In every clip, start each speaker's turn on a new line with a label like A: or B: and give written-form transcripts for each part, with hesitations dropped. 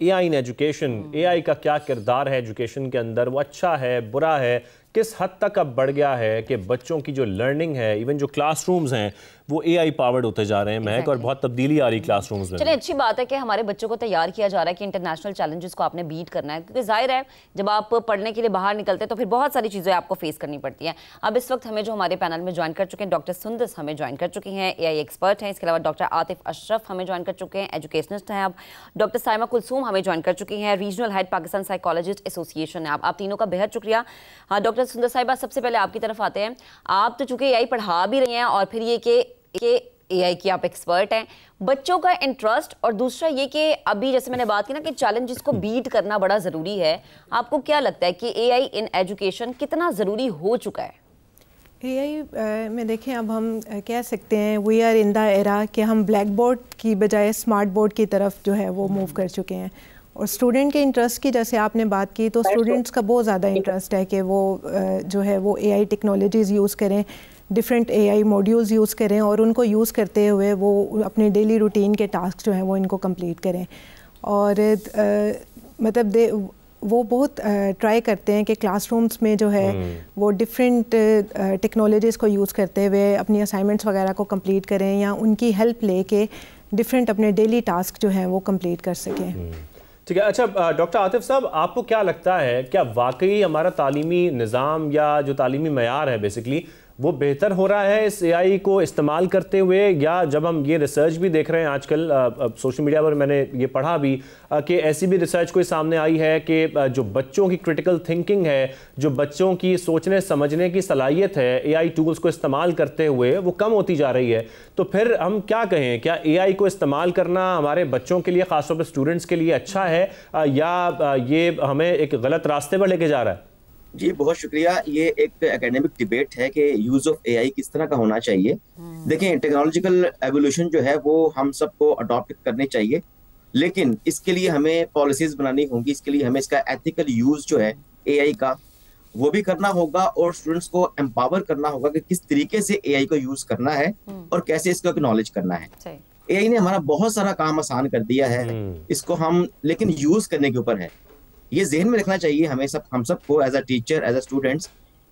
A: AI in education, AI का क्या किरदार है एजुकेशन के अंदर, वो अच्छा है, बुरा है, किस हद तक अब बढ़ गया है कि बच्चों की जो लर्निंग है, इवन जो क्लासरूम्स हैं वो एआई पावर्ड होते जा रहे हैं महक, और बहुत तब्दीली आ रही क्लासरूम्स में।
B: चलिए, अच्छी बात है कि हमारे बच्चों को तैयार किया जा रहा है कि इंटरनेशनल चैलेंजेस को आपने बीट करना है, क्योंकि जाहिर है जब आप पढ़ने के लिए बाहर निकलते हैं तो फिर बहुत सारी चीज़ें आपको फेस करनी पड़ती हैं। अब इस वक्त हमें जो हमारे पैनल में ज्वाइन कर चुके हैं, डॉक्टर सुंदस हमें ज्वाइन कर चुकी हैं, एआई एक्सपर्ट हैं। इसके अलावा डॉक्टर आतिफ अशरफ हमें ज्वाइन कर चुके हैं, एजुकेशनिस्ट हैं। अब डॉक्टर साइमा कुलसूम हमें ज्वाइन कर चुकी हैं, regional head Pakistan psychologist association है। आप तीनों का बेहद शुक्रिया। हाँ डॉक्टर सुंदस साहिबा, सबसे पहले आपकी तरफ आते हैं। आप तो चूंकि एआई पढ़ा भी रही हैं और फिर ये कि एआई की आप एक्सपर्ट हैं, बच्चों का इंटरेस्ट, और दूसरा ये कि अभी जैसे मैंने बात की ना कि चैलेंजेस को बीट करना बड़ा ज़रूरी है, आपको क्या लगता है कि एआई इन एजुकेशन कितना ज़रूरी हो चुका है?
C: एआई में देखें, अब हम कह सकते हैं we are in the era कि हम ब्लैक बोर्ड की बजाय स्मार्ट बोर्ड की तरफ जो है वो मूव कर चुके हैं। और स्टूडेंट के इंटरेस्ट की जैसे आपने बात की, तो स्टूडेंट्स का बहुत ज़्यादा इंटरेस्ट है कि वो जो है वो एआई टेक्नोलॉजीज़ यूज़ करें, डिफरेंट एआई मॉड्यूल्स यूज़ करें और उनको यूज़ करते हुए वो अपने डेली रूटीन के टास्क जो हैं वो इनको कंप्लीट करें। और मतलब वो बहुत ट्राई करते हैं कि क्लासरूम्स में जो है वो डिफरेंट टेक्नोलॉजीज़ को यूज़ करते हुए अपनी असाइनमेंट्स वगैरह को कंप्लीट करें या उनकी हेल्प लेके डिफरेंट अपने डेली टास्क जो हैं वो कंप्लीट कर सकें।
A: ठीक है। अच्छा डॉक्टर आतिफ साहब, आपको क्या लगता है, क्या वाकई हमारा तालीमी निज़ाम या जो तालीमी मयार है बेसिकली वो बेहतर हो रहा है इस एआई को इस्तेमाल करते हुए? या जब हम ये रिसर्च भी देख रहे हैं आजकल सोशल मीडिया पर, मैंने ये पढ़ा भी कि ऐसी भी रिसर्च कोई सामने आई है कि जो बच्चों की क्रिटिकल थिंकिंग है, जो बच्चों की सोचने समझने की सलाहियत है एआई टूल्स को इस्तेमाल करते हुए, वो कम होती जा रही है। तो फिर हम क्या कहें, क्या एआई को इस्तेमाल करना हमारे बच्चों के लिए, ख़ासतौर पर स्टूडेंट्स के लिए अच्छा है, या ये हमें एक गलत रास्ते पर लेके जा रहा है?
D: जी बहुत शुक्रिया। ये एक एकेडमिक डिबेट है कि यूज ऑफ एआई किस तरह का होना चाहिए। देखें, टेक्नोलॉजिकल एवोल्यूशन जो है वो हम सबको अडॉप्ट करनी चाहिए, लेकिन इसके लिए हमें पॉलिसीज बनानी होंगी, इसके लिए हमें इसका एथिकल यूज जो है एआई का वो भी करना होगा और स्टूडेंट्स को एम्पावर करना होगा कि किस तरीके से एआई को यूज करना है और कैसे इसको एक्नॉलेज करना है। एआई ने हमारा बहुत सारा काम आसान कर दिया है, इसको हम लेकिन यूज करने के ऊपर है। ये ज़हन में रखना चाहिए हमें हम सबको as a teacher, as a students,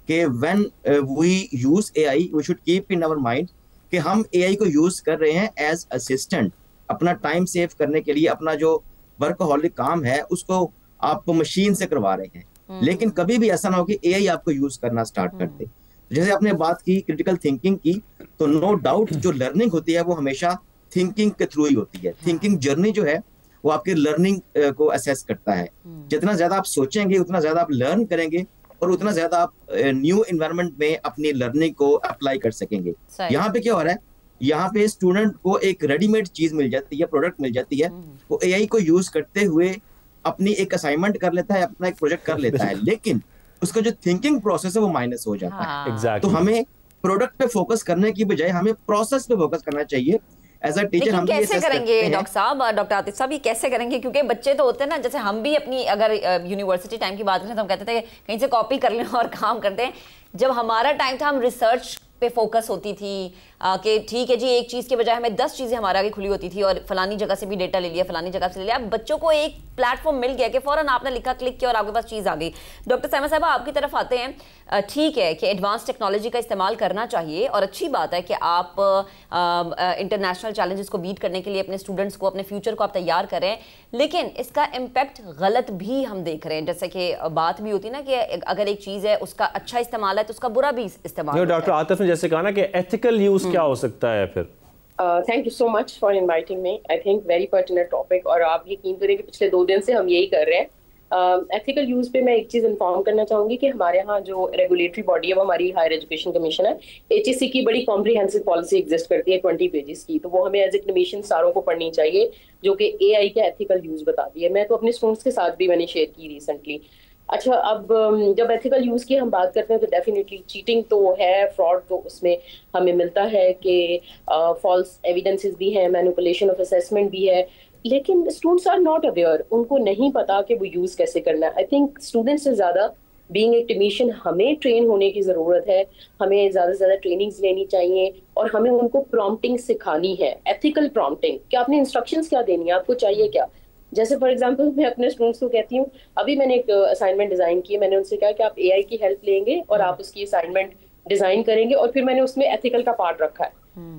D: कि when we use AI we should keep in our mind कि हम एआई को यूज कर रहे हैं एज असिस्टेंट, अपना टाइम सेव करने के लिए। अपना जो वर्कहॉलिक काम है उसको आप मशीन से करवा रहे हैं, लेकिन कभी भी ऐसा ना हो कि एआई आपको यूज करना स्टार्ट कर दे। जैसे आपने बात की क्रिटिकल थिंकिंग की, तो नो डाउट जो लर्निंग होती है वो हमेशा थिंकिंग के थ्रू ही होती है। थिंकिंग जर्नी जो है वो आपके लर्निंग को असेस करता है। जितना ज्यादा आप सोचेंगे उतना ज्यादा आप लर्न करेंगे और उतना ज्यादा आप न्यू एनवायरनमेंट में अपनी लर्निंग को अप्लाई कर सकेंगे। यहाँ पे क्या हो रहा है, यहाँ पे स्टूडेंट को एक रेडीमेड चीज मिल जाती है, प्रोडक्ट मिल जाती है, वो एआई को यूज करते हुए अपनी एक असाइनमेंट कर लेता है, अपना एक प्रोजेक्ट कर लेता है, लेकिन उसका जो थिंकिंग प्रोसेस है वो माइनस हो जाता है। तो हमें प्रोडक्ट पे फोकस करने की बजाय हमें प्रोसेस पे फोकस करना चाहिए। एज अ टीचर हम
B: कैसे करेंगे डॉक्टर साहब, डॉक्टर आतिफ साहब, ये कैसे करेंगे? क्योंकि बच्चे तो होते हैं ना, जैसे हम भी अपनी अगर यूनिवर्सिटी टाइम की बात करें तो हम कहते थे कहीं से कॉपी कर लें और काम करते हैं। जब हमारा टाइम था हम रिसर्च पे फोकस होती थी कि ठीक है जी, एक चीज़ के बजाय हमें 10 चीज़ें हमारे आगे खुली होती थी और फलानी जगह से भी डेटा ले लिया, फलानी जगह से ले लिया। अब बच्चों को एक प्लेटफॉर्म मिल गया कि फौरन आपने लिखा, क्लिक किया और आपके पास चीज़ आ गई। डॉक्टर साइमा साहब, आपकी तरफ आते हैं। ठीक है कि एडवांस टेक्नोलॉजी का इस्तेमाल करना चाहिए और अच्छी बात है कि आप इंटरनेशनल चैलेंजेस को बीट करने के लिए अपने स्टूडेंट्स को, अपने फ्यूचर को आप तैयार करें, लेकिन इसका इम्पैक्ट गलत भी हम देख रहे हैं। जैसे कि बात भी होती है ना कि अगर एक चीज़ है उसका अच्छा इस्तेमाल है तो उसका बुरा भी इस्तेमाल।
A: डॉक्टर आतिफ ने जैसे कहा ना कि एथिकल यूज क्या हो सकता है फिर?
E: Thank you so much for inviting me. I think very pertinent topic, और आप यकीन करें कि पिछले 2 दिन से हम यही कर रहे हैं। एथिकल यूज पे मैं एक चीज इन्फॉर्म करना चाहूंगी कि हमारे यहाँ जो रेगुलेटरी बॉडी है वो हमारी हायर एजुकेशन कमीशन है। HEC की बड़ी कॉम्प्रिहेंसिव पॉलिसी एग्जिस्ट करती है 20 पेजेस की, तो वो हमें एज ए कमीशन सारों को पढ़नी चाहिए, जो कि एआई का एथिकल यूज बताती है। मैं तो अपने स्टूडेंट्स के साथ भी मैंने शेयर की रिसेंटली। अच्छा, अब जब एथिकल यूज की हम बात करते हैं तो डेफिनेटली चीटिंग तो है, फ्रॉड तो उसमें हमें मिलता है कि फॉल्स एविडेंसेस भी हैं, मैनिपुलेशन ऑफ असेसमेंट भी है, लेकिन स्टूडेंट्स आर नॉट अवेयर, उनको नहीं पता कि वो यूज कैसे करना है। आई थिंक स्टूडेंट्स से ज्यादा बीइंग ए टेक्नीशियन हमें ट्रेन होने की जरूरत है, हमें ज्यादा से ज्यादा ट्रेनिंग्स लेनी चाहिए और हमें उनको प्रॉम्प्टिंग सिखानी है, एथिकल प्रॉम्प्टिंग। कि आपने इंस्ट्रक्शंस क्या देनी है, आपको चाहिए क्या, जैसे फॉर एग्जांपल मैं अपने स्टूडेंट्स को कहती हूँ, अभी मैंने एक असाइनमेंट डिजाइन की, मैंने उनसे कहा कि आप एआई की हेल्प लेंगे और आप उसकी असाइनमेंट डिजाइन करेंगे, और फिर मैंने उसमें एथिकल का पार्ट रखा है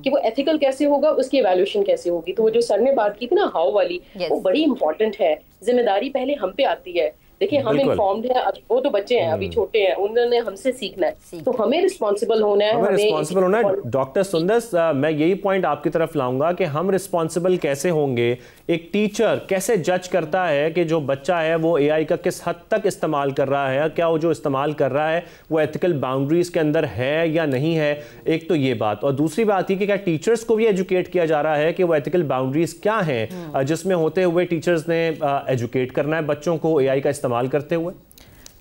E: कि वो एथिकल कैसे होगा, उसकी एवेल्यूएशन कैसे होगी। तो वो जो सर ने बात की थी ना हाउ वाली, वो बड़ी इंपॉर्टेंट है। जिम्मेदारी पहले हम पे आती है। देखिए हम इन्फॉर्म्ड हैं, वो तो बच्चे हैं, अभी छोटे हैं, उन्होंने हमसे सीखना है, तो हमें रिस्पॉन्सिबल होना है,
A: हमें रिस्पॉन्सिबल होना है। डॉक्टर सुंदस, मैं यही पॉइंट आपकी तरफ लाऊंगा कि हम रिस्पॉन्सिबल कैसे होंगे। एक टीचर कैसे जज करता है कि जो बच्चा है वो एआई का किस हद तक इस्तेमाल कर रहा है, क्या वो जो इस्तेमाल कर रहा है वो एथिकल बाउंड्रीज के अंदर है या नहीं है। एक तो ये बात, और दूसरी बात ये कि क्या टीचर्स को भी एजुकेट किया जा रहा है कि वो एथिकल बाउंड्रीज क्या हैं, जिसमें होते हुए टीचर्स ने एजुकेट करना है बच्चों को एआई का इस्तेमाल करते हुए।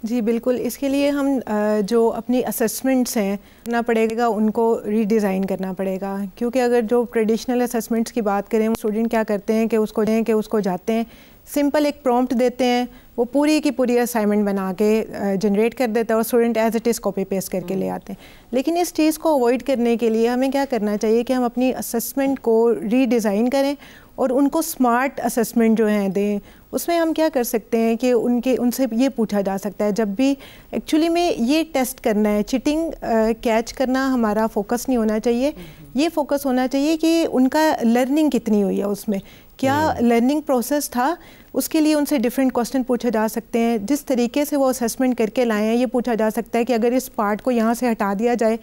C: जी बिल्कुल, इसके लिए हम जो अपनी असेसमेंट्स हैं करना पड़ेगा, उनको रीडिज़ाइन करना पड़ेगा। क्योंकि अगर जो ट्रेडिशनल असेसमेंट्स की बात करें, स्टूडेंट क्या करते हैं कि उसको जाते हैं, सिंपल एक प्रॉम्प्ट देते हैं, वो पूरी की पूरी असाइनमेंट बना के जनरेट कर देता है और student as it is copy paste करके ले आते हैं। लेकिन इस चीज़ को अवॉइड करने के लिए हमें क्या करना चाहिए कि हम अपनी असेसमेंट को रीडिज़ाइन करें और उनको स्मार्ट असेसमेंट जो हैं दें। उसमें हम क्या कर सकते हैं कि उनसे ये पूछा जा सकता है, जब भी एक्चुअली में ये टेस्ट करना है, चीटिंग कैच करना हमारा फोकस नहीं होना चाहिए। ये फोकस होना चाहिए कि उनका लर्निंग कितनी हुई है, उसमें क्या लर्निंग प्रोसेस था। उसके लिए उनसे डिफरेंट क्वेश्चन पूछे जा सकते हैं। जिस तरीके से वो असेसमेंट करके लाए हैं, ये पूछा जा सकता है कि अगर इस पार्ट को यहाँ से हटा दिया जाए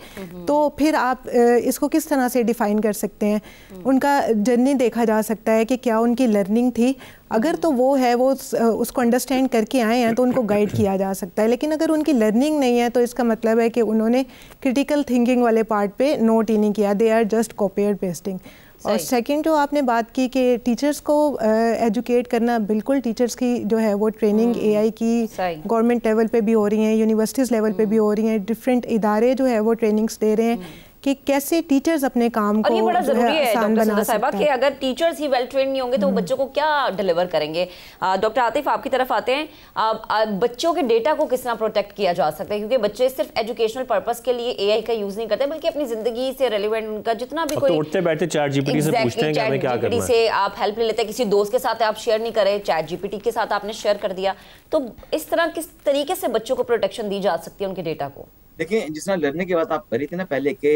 C: तो फिर आप इसको किस तरह से डिफ़ाइन कर सकते हैं। उनका जर्नी देखा जा सकता है कि क्या उनकी लर्निंग थी। अगर तो वो है, वो उसको अंडरस्टैंड करके आए हैं, तो उनको गाइड किया जा सकता है। लेकिन अगर उनकी लर्निंग नहीं है तो इसका मतलब है कि उन्होंने क्रिटिकल थिंकिंग वाले पार्ट पे नोट ही नहीं किया, they are just copied pasting. और सेकंड जो आपने बात की कि टीचर्स को एजुकेट करना, बिल्कुल टीचर्स की जो है वो ट्रेनिंग एआई की गवर्नमेंट लेवल पे भी हो रही हैं, यूनिवर्सिटीज़ लेवल पे भी हो रही हैं। डिफरेंट इदारे जो है वो ट्रेनिंग्स दे रहे हैं कि कैसे टीचर्स अपने काम को,
B: और ये बड़ा जरूरी है
C: आसान
B: डॉक्टर
C: बना
B: साहिबा
C: सकते
B: कि
C: हैं।
B: अगर टीचर्स ही वेल ट्रेन नहीं होंगे तो वो बच्चों को क्या डिलीवर करेंगे। डॉक्टर आतिफ, आपकी तरफ आते हैं। बच्चों के डेटा को किस तरह प्रोटेक्ट किया जा सकता है, क्योंकि बच्चे सिर्फ एजुकेशनल पर्पस के लिए एआई का यूज नहीं करते, बल्कि अपनी जिंदगी से रिलेवेंट उनका जितना भी कोई
A: उठते बैठे चैट जीपीटी से पूछते हैं कि हमें क्या करना है।
B: से आप हेल्प ले लेते हैं, किसी दोस्त के साथ आप शेयर नहीं करें, चैट जीपीटी के साथ आपने शेयर कर दिया। तो इस तरह किस तरीके से बच्चों को प्रोटेक्शन दी जा सकती है उनके डेटा को।
D: देखिए, जिस तरह लर्निंग की बात आप करी थी ना पहले के,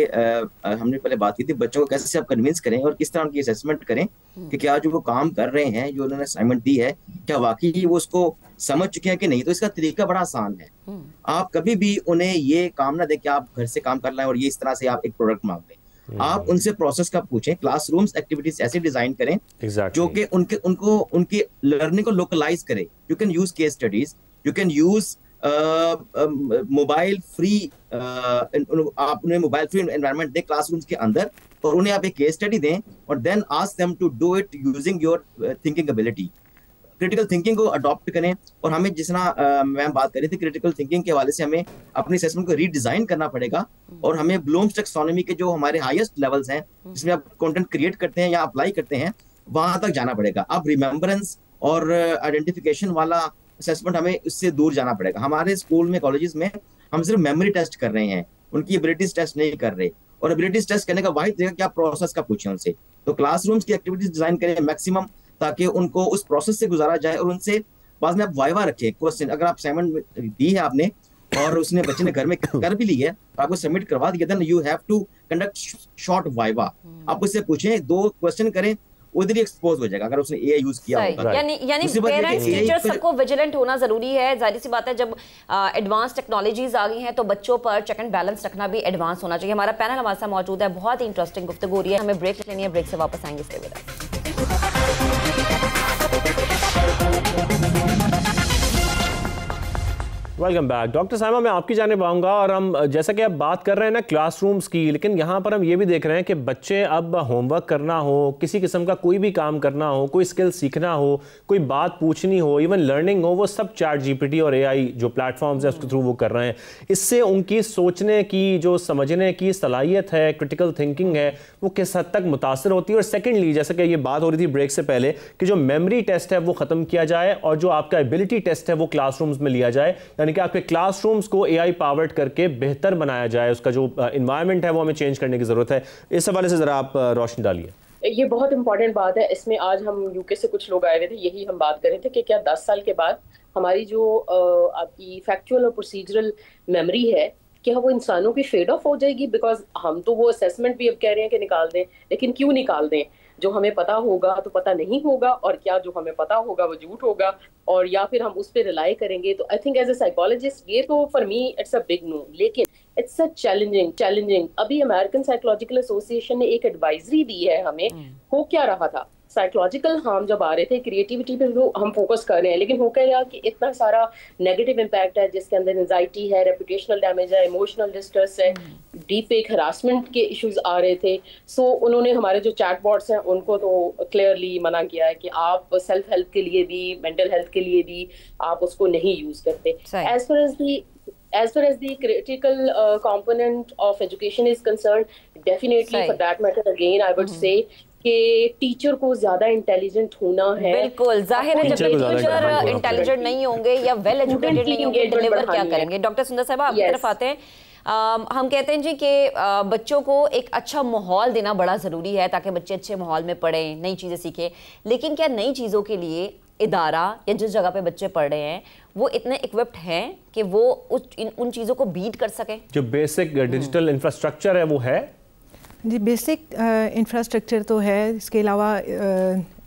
D: हमने पहले बात की थी बच्चों को कैसे आप कन्विंस करें और किस तरह उनकी असेसमेंट करें कि क्या जो वो काम कर रहे हैं, जो उन्होंने असाइनमेंट दी है, क्या वाकई वो उसको समझ चुके हैं कि नहीं। तो इसका तरीका बड़ा आसान है। आप कभी भी उन्हें ये काम ना दें कि आप घर से काम कर रहे हैं और ये इस तरह से आप एक प्रोडक्ट मांग लें। आप उनसे प्रोसेस का पूछें। क्लासरूम्स एक्टिविटीज ऐसे डिजाइन करें जो कि उनकी लर्निंग को लोकलाइज करे। You can use case studies, you can use mobile free, आप उन्हें मोबाइल फ्री एनवायरनमेंट दें क्लासरूम्स के अंदर, और उन्हें आप एक केस स्टडी दें और then ask them to do it using your thinking ability. Critical thinking को अडॉप्ट करें। और हमें जिस तरह मैम बात कर रही थी, क्रिटिकल थिंकिंग के हवाले से हमें अपनी असेसमेंट को रीडिजाइन करना पड़ेगा और हमें ब्लूम्स टैक्सोनॉमी के जो हमारे हाईएस्ट लेवल्स हैं, जिसमें आप कंटेंट क्रिएट करते हैं या अप्लाई करते हैं, वहां तक जाना पड़ेगा। अब रिमेम्बरेंस और आइडेंटिफिकेशन वाला असेसमेंट हमें उससे दूर जाना पड़ेगा। हमारे स्कूल में, कॉलेजेस में हम सिर्फ मेमोरी टेस्ट कर रहे हैं, उनकी एबिलिटीज टेस्ट नहीं कर रहे। और एबिलिटीज टेस्ट करने का वाहिद तरीका क्या, प्रोसेस का पूछें उनसे। तो क्लासरूम्स की एक्टिविटीज डिजाइन करें मैक्सिमम, ताकि उनको उस प्रोसेस से गुजारा जाए। और उनसे बाद में आप वाइवा रखें, क्वेश्चन अगर आप असाइनमेंट दी है आपने और उसने बच्चे ने घर में कर भी ली है, आपको सबमिट करवा दिया, then you have to conduct short viva. आप उससे पूछें, 2 क्वेश्चन करें, उधर ही एक्सपोज हो जाएगा अगर उसने एआई यूज किया होगा।
B: यानी पेरेंट्स, टीचर्स सबको विजिलेंट होना जरूरी है। जाहिर सी बात है, जब एडवांस टेक्नोलॉजीज आ गई हैं तो बच्चों पर चेक एंड बैलेंस रखना भी एडवांस होना चाहिए। हमारा पैनल हमारे साथ मौजूद है, बहुत ही इंटरेस्टिंग गुफ्तगू हो रही है। हमें ब्रेक लेनी है, ब्रेक से वापस आएंगे। Stay with us.
A: Welcome back. Doctor साहिबा, मैं आपकी जानिब आऊँगा और हम जैसा कि आप बात कर रहे हैं ना क्लासरूम्स की, लेकिन यहाँ पर हम ये भी देख रहे हैं कि बच्चे अब होमवर्क करना हो, किसी किस्म का कोई भी काम करना हो, कोई स्किल सीखना हो, कोई बात पूछनी हो, इवन लर्निंग हो, वो सब चैट जीपीटी और एआई जो प्लेटफॉर्म्स हैं उसके थ्रू वो कर रहे हैं। इससे उनकी सोचने की, जो समझने की सलाहियत है, क्रिटिकल थिंकिंग है, वो किस हद तक मुतासर होती है। और सेकेंडली, जैसे कि ये बात हो रही थी ब्रेक से पहले, कि जो मेमोरी टेस्ट है वो ख़त्म किया जाए और जो आपका एबिलिटी टेस्ट है वो क्लासरूम्स में लिया जाए, कि आपके क्लासरूम्स को एआई पावर्ड करके बेहतर बनाया जाए। उसका जो एनवायरनमेंट है वो हमें चेंज करने की जरूरत है। इस हवाले से जरा आप रोशनी डालिए।
E: ये बहुत इंपॉर्टेंट बात है। इसमें आज हम यूके से कुछ लोग आए हुए थे, यही हम बात कर रहे थे कि क्या 10 साल के बाद हमारी जो आपकी फैक्चुअल और प्रोसीजरल मेमोरी है, क्या वो इंसानों की फेड ऑफ हो जाएगी? बिकॉज हम तो वो असेसमेंट भी अब कह रहे हैं कि निकाल दें, लेकिन क्यों निकाल दें? जो हमें पता होगा तो पता नहीं होगा, और क्या जो हमें पता होगा वो झूठ होगा, और या फिर हम उस पर रिलाई करेंगे? तो I think as a psychologist ये तो for me it's a big no, लेकिन इट्स अ चैलेंजिंग। अभी अमेरिकन साइकोलॉजिकल एसोसिएशन ने एक एडवाइजरी दी है हमें। हो क्या रहा था, साइकोलॉजिकल हार्म जब आ रहे थे, क्रिएटिविटी पे तो हम फोकस कर रहे हैं, लेकिन हो क्या रहा कि इतना सारा नेगेटिव इम्पैक्ट है जिसके अंदर एंजाइटी है, रेपुटेशनल डैमेज है, इमोशनल डिस्ट्रेस है, डीप फेक हरासमेंट के इश्यूज आ रहे थे। सो उन्होंने हमारे जो चैट बॉट्स हैं उनको तो क्लियरली मना किया है कि आप सेल्फ हेल्प के लिए भी, मेंटल हेल्थ के लिए भी आप उसको नहीं यूज करते। As far as the critical component of education is concerned, definitely for that matter again I would say कि टीचर को ज्यादा इंटेलिजेंट होना है।
B: बिल्कुल, जाहिर है जब टीचर इंटेलिजेंट नहीं होंगे या वेल एजुकेटेड नहीं होंगे, डिलीवर क्या करेंगे? डॉक्टर सुंदर साहब आपकी तरफ आते हैं। हम कहते हैं जी कि बच्चों को एक अच्छा माहौल देना बड़ा ज़रूरी है ताकि बच्चे अच्छे माहौल में पढ़ें, नई चीज़ें सीखें, लेकिन क्या नई चीज़ों के लिए इदारा या जिस जगह पे बच्चे पढ़ रहे हैं वो इतने इक्विप्ड हैं कि वो उन चीज़ों को बीट कर सकें? जो
A: बेसिक डिजिटल इंफ्रास्ट्रक्चर है वो है
C: जी, बेसिक इंफ्रास्ट्रक्चर तो है। इसके अलावा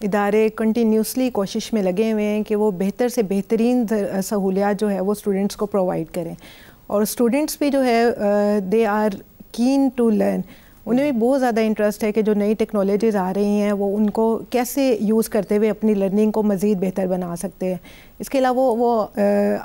C: इदारे कंटिन्यूसली कोशिश में लगे हुए हैं कि वो बेहतर से बेहतरीन सहूलियात जो है वो स्टूडेंट्स को प्रोवाइड करें, और स्टूडेंट्स भी जो है they are keen to learn. उन्हें भी बहुत ज़्यादा इंटरेस्ट है कि जो नई टेक्नोलॉजीज़ आ रही हैं वो उनको कैसे यूज़ करते हुए अपनी लर्निंग को मज़ीद बेहतर बना सकते हैं। इसके अलावा वो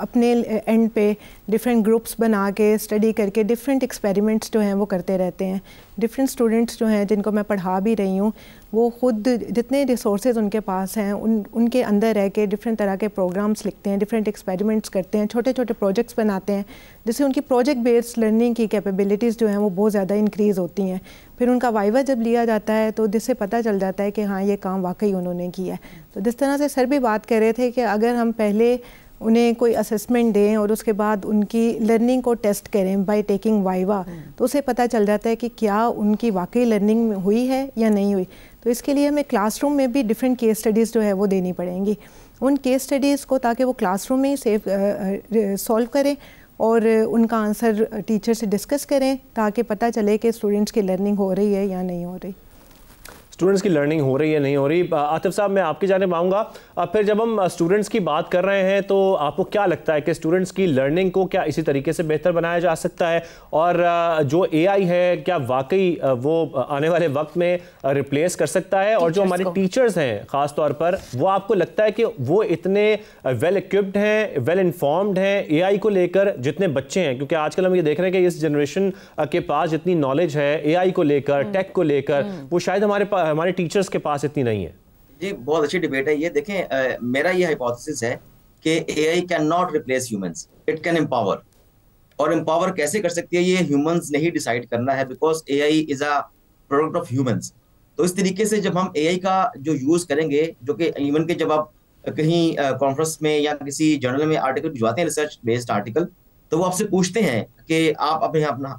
C: अपने एंड पे डिफरेंट ग्रुप्स बना के स्टडी करके डिफरेंट एक्सपेरिमेंट्स जो हैं वो करते रहते हैं। डिफरेंट स्टूडेंट्स जो हैं जिनको मैं पढ़ा भी रही हूँ, वो ख़ुद जितने रिसोर्सेज उनके पास हैं उनके अंदर रह के डिफरेंट तरह के प्रोग्राम्स लिखते हैं, डिफरेंट एक्सपेरिमेंट्स करते हैं, छोटे छोटे प्रोजेक्ट्स बनाते हैं, जिससे उनकी प्रोजेक्ट बेस्ड लर्निंग की कैपेबिलिटीज़ जो हैं वो बहुत ज़्यादा इंक्रीज़ होती हैं। फिर उनका वाइवा जब लिया जाता है तो जिससे पता चल जाता है कि हाँ ये काम वाकई उन्होंने किया है। तो जिस तरह से सर भी बात कर रहे थे कि अगर हम पहले उन्हें कोई असेसमेंट दें और उसके बाद उनकी लर्निंग को टेस्ट करें बाय टेकिंग वाइवा, तो उसे पता चल जाता है कि क्या उनकी वाकई लर्निंग हुई है या नहीं हुई। तो इसके लिए हमें क्लासरूम में भी डिफरेंट केस स्टडीज़ जो है वो देनी पड़ेंगी, उन केस स्टडीज़ को, ताकि वो क्लासरूम में ही सॉल्व करें और उनका आंसर टीचर से डिस्कस करें, ताकि पता चले कि स्टूडेंट्स की लर्निंग हो रही है या नहीं हो रही।
A: स्टूडेंट्स की लर्निंग हो रही है नहीं हो रही। आतिफ साहब मैं आपकी जानिब आऊँगा। फिर जब हम स्टूडेंट्स की बात कर रहे हैं तो आपको क्या लगता है कि स्टूडेंट्स की लर्निंग को क्या इसी तरीके से बेहतर बनाया जा सकता है, और जो एआई है क्या वाकई वो आने वाले वक्त में रिप्लेस कर सकता है, और जो हमारे टीचर्स हैं ख़ास तौर पर, वो आपको लगता है कि वो इतने वेल इक्विप्ड हैं, वेल इन्फॉर्म्ड हैं एआई को लेकर जितने बच्चे हैं? क्योंकि आजकल हम ये देख रहे हैं कि इस जनरेशन के पास जितनी नॉलेज है एआई को लेकर, टेक को लेकर, वो शायद हमारे टीचर्स के पास इतनी नहीं है।
D: जी, बहुत अच्छी डिबेट है ये। देखें, मेरा ये हाइपोथेसिस है कि AI can not replace humans, it can empower. और एम्पावर कैसे कर सकती है ये ह्यूमंस ने ही डिसाइड करना है, because AI is a product of humans. तो इस तरीके से जब हम एआई का जो यूज करेंगे, जो कि इवन के जब आप कहीं कॉन्फ्रेंस में या किसी जर्नल में आर्टिकल भिजवाते हैं, रिसर्च बेस्ड आर्टिकल, तो वो आपसे पूछते हैं कि आप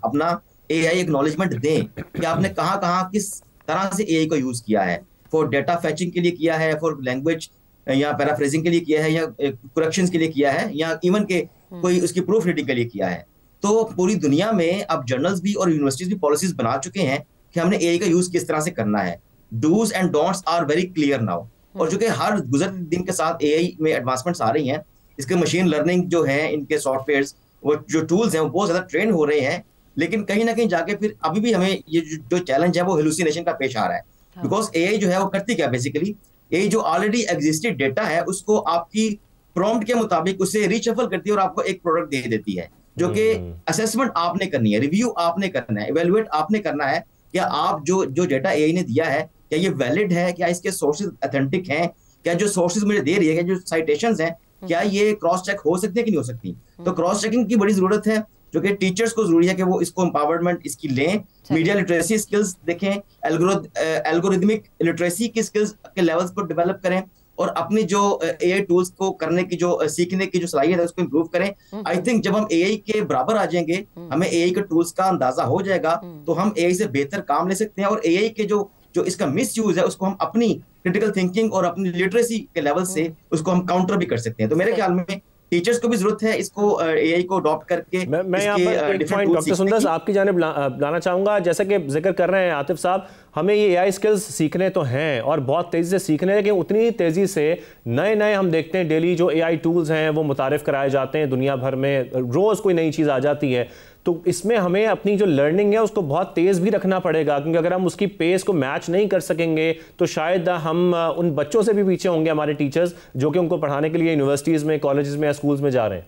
D: अपना एआई एक्नॉलेजमेंट दें कि आपने कहाँ किस तरह से एआई को यूज किया है। फॉर डेटा फैचिंग के लिए किया है, फॉर लैंग्वेज या पैराफ्रेजिंग के लिए किया है, या करेक्शंस के लिए किया है, या इवन के कोई उसकी प्रूफ रीडिंग के लिए किया है। तो पूरी दुनिया में अब जर्नल्स भी और यूनिवर्सिटीज भी पॉलिसीज बना चुके हैं कि हमने एआई का यूज किस तरह से करना है। Dos and don'ts are very clear now. और जो कि हर गुजरते दिन के साथ एआई में एडवांसमेंट्स आ रही हैं, इसके मशीन लर्निंग जो है, इनके सॉफ्टवेयर्स, वो जो टूल्स हैं वो बहुत ज्यादा ट्रेन हो रहे हैं, लेकिन कहीं ना कहीं जाके फिर अभी भी हमें ये जो चैलेंज है वो हेलुसिनेशन का पेश आ रहा है। बिकॉज एआई जो है वो करती क्या, बेसिकली एआई जो ऑलरेडी एग्जिस्टेड डेटा है उसको आपकी प्रॉम्प्ट के मुताबिक उसे रीशफल करती है और आपको एक प्रोडक्ट दे देती है, जो कि असेसमेंट आपने करनी है, रिव्यू आपने करना है, इवेलुएट आपने करना है। क्या आप जो डेटा एआई ने दिया है क्या ये वैलिड है, क्या इसके सोर्सेज ऑथेंटिक हैं, क्या जो सोर्सेज मुझे दे रही है, क्या जो साइटेशंस हैं, क्या ये क्रॉस चेक हो सकते हैं कि नहीं हो सकती। तो क्रॉस चेकिंग की बड़ी जरूरत है, जो कि टीचर्स को जरूरी है कि वो इसको एम्पावरमेंट इसकी लें। मीडिया लिटरेसी स्किल्स देखें, एल्गोरिथमिक लिटरेसी की स्किल्स के लेवल्स को डेवलप करें, और अपनी जो एआई टूल्स को करने की जो सीखने की जो सलाहियत है उसको इम्प्रूव करें। आई थिंक जब हम एआई के बराबर आ जाएंगे, हमें एआई के टूल्स का अंदाजा हो जाएगा, तो हम एआई से बेहतर काम ले सकते हैं। और एआई के जो जो इसका मिस यूज है उसको हम अपनी क्रिटिकल थिंकिंग और अपनी लिटरेसी के लेवल से उसको हम काउंटर भी कर सकते हैं। तो मेरे ख्याल में टीचर्स को भी जरूरत है इसको एआई को अडॉप्ट करके।
A: मैं यहाँ पर एक पॉइंट डॉक्टर सुंदर आपकी जानिब लाना चाहूँगा। जैसा कि जिक्र कर रहे हैं आतिफ साहब, हमें ये एआई स्किल्स सीखने तो हैं और बहुत तेज़ी से सीखने, लेकिन उतनी तेज़ी से नए नए हम देखते हैं डेली जो एआई टूल्स हैं वो मुतारिफ कराए जाते हैं दुनिया भर में, रोज़ कोई नई चीज़ आ जाती है। तो इसमें हमें अपनी जो लर्निंग है उसको बहुत तेज़ भी रखना पड़ेगा, क्योंकि अगर हम उसकी पेस को मैच नहीं कर सकेंगे तो शायद हम उन बच्चों से भी पीछे होंगे, हमारे टीचर्स जो कि उनको पढ़ाने के लिए यूनिवर्सिटीज़ में, कॉलेजेस में या स्कूल्स में जा रहे हैं।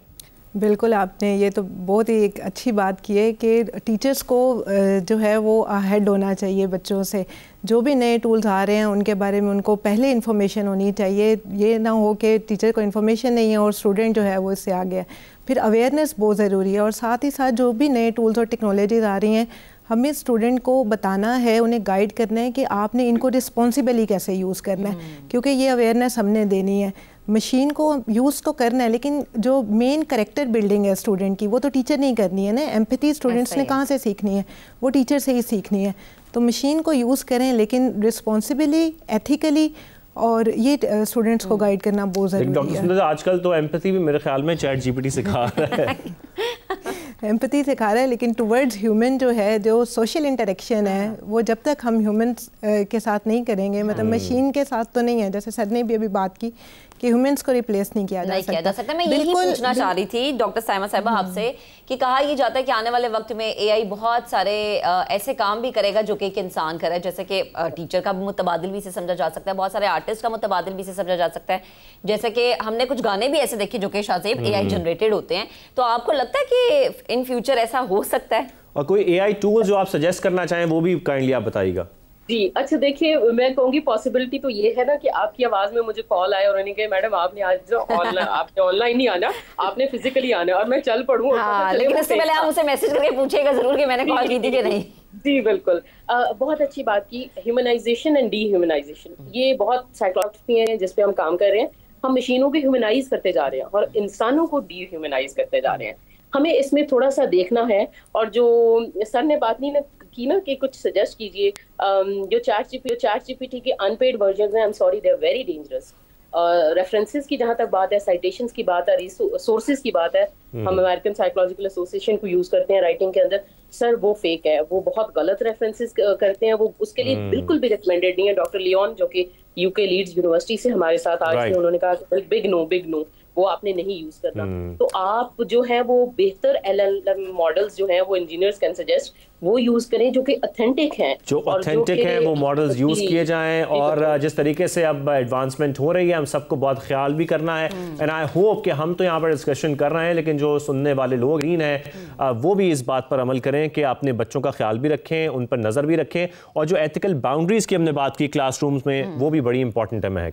C: बिल्कुल, आपने ये तो बहुत ही एक अच्छी बात की है कि टीचर्स को जो है वो अहेड होना चाहिए बच्चों से। जो भी नए टूल्स आ रहे हैं उनके बारे में उनको पहले इन्फॉर्मेशन होनी चाहिए। ये ना हो कि टीचर को इन्फॉर्मेशन नहीं है और स्टूडेंट जो है वो इससे आ गया। फिर अवेयरनेस बहुत ज़रूरी है, और साथ ही साथ जो भी नए टूल्स और टेक्नोलॉजीज़ आ रही हैं हमें स्टूडेंट को बताना है, उन्हें गाइड करना है कि आपने इनको रिस्पॉन्सिबली कैसे यूज़ करना है, क्योंकि ये अवेयरनेस हमने देनी है। मशीन को यूज़ तो करना है, लेकिन जो मेन कैरेक्टर बिल्डिंग है स्टूडेंट की वो तो टीचर नहीं करनी है ना। एम्पैथी स्टूडेंट्स ने कहाँ से सीखनी है, वो टीचर से ही सीखनी है। तो मशीन को यूज़ करें लेकिन रिस्पॉन्सिबली, एथिकली, और ये स्टूडेंट्स को गाइड करना बहुत ज़रूरी है।
A: डॉक्टर सुंदर, आजकल तो एम्पैथी भी मेरे ख्याल में चैट जीपीटी सिखा रहा है।
C: एम्पैथी सिखा रहा है, लेकिन टुवर्ड्स ह्यूमन जो है, जो सोशल इंटरेक्शन है, वो जब तक हम ह्यूमंस के साथ नहीं करेंगे, मतलब मशीन के साथ तो नहीं है। जैसे सर ने भी अभी बात की कि ह्यूमंस को रिप्लेस नहीं किया जा सकता।
B: मैं यही पूछना चाह रही थी डॉक्टर साइमा साहिबा आपसे कि कहा यह जाता है कि आने वाले वक्त में एआई बहुत सारे ऐसे काम भी करेगा जो कि एक इंसान करे, जैसे कि टीचर का मुतबादिल भी से समझा जा सकता है, बहुत सारे आर्टिस्ट का मुतबादिल भी से समझा जा सकता है। जैसे कि हमने कुछ गाने भी ऐसे देखे जो कि शाज़ेब एआई जनरेटेड होते हैं। तो आपको लगता है कि इन फ्यूचर ऐसा हो सकता है? और
A: कोई एआई टूल जो आप सजेस्ट करना चाहें वो भी काइंडली आप बताइएगा।
E: जी अच्छा, देखिए मैं कहूँगी पॉसिबिलिटी तो ये है ना कि आपकी आवाज में मुझे कॉल आए और उन्होंने कहा मैडम आपने आज जो ऑनलाइन आपने ऑनलाइन नहीं आना, आपने फिजिकली आना, और मैं चल पढ़ूँ।
B: हाँ, लेकिन इससे पहले आप मुझसे मैसेज करके पूछिएगा जरूर कि मैंने कॉल की थी कि नहीं।
E: जी बिल्कुल, बहुत अच्छी बात की। ह्यूमनाइजेशन एंड डीह्यूमनाइजेशन, ये बहुत साइकोलॉजी है जिस पे हम काम कर रहे हैं। हम मशीनों को ह्यूमनाइज करते जा रहे हैं और इंसानों को डीह्यूमनाइज करते जा रहे हैं। हमें इसमें थोड़ा सा देखना है। और जो सर ने बात नहीं की ना कि कुछ सजेस्ट कीजिए, जो चैट जीपीटी के अनपेड वर्जन हैं, I am sorry, they are very dangerous. References की जहां तक बात है, साइटेशंस की बात है, सोर्सेज की बात है, हम अमेरिकन साइकोलॉजिकल एसोसिएशन को यूज करते हैं राइटिंग के अंदर, सर वो फेक है, वो बहुत गलत रेफरेंसेस करते हैं, वो उसके लिए बिल्कुल भी रिकमेंडेड नहीं है। डॉक्टर लियोन जो कि यूके लीड्स यूनिवर्सिटी से हमारे साथ आज थे, उन्होंने कहा बिग नो वो आपने नहीं यूज करना। तो आप जो है वो बेहतर एलएलएम मॉडल्स जो हैं वो इंजीनियर्स कैन सजेस्ट वो यूज करें जो कि ऑथेंटिक हैं,
A: जो ऑथेंटिक हैं वो मॉडल्स यूज किए जाएं। और जिस तरीके से अब एडवांसमेंट हो रही है हम सबको बहुत ख्याल भी करना है। एंड आई होप कि हम तो यहाँ पर डिस्कशन कर रहे हैं लेकिन जो सुनने वाले लोग हैं वो भी इस बात पर अमल करें कि अपने बच्चों का ख्याल भी रखें, उन पर नज़र भी रखें, और जो एथिकल बाउंड्रीज की हमने बात की क्लासरूम्स में वो भी बड़ी इंपॉर्टेंट है। महक।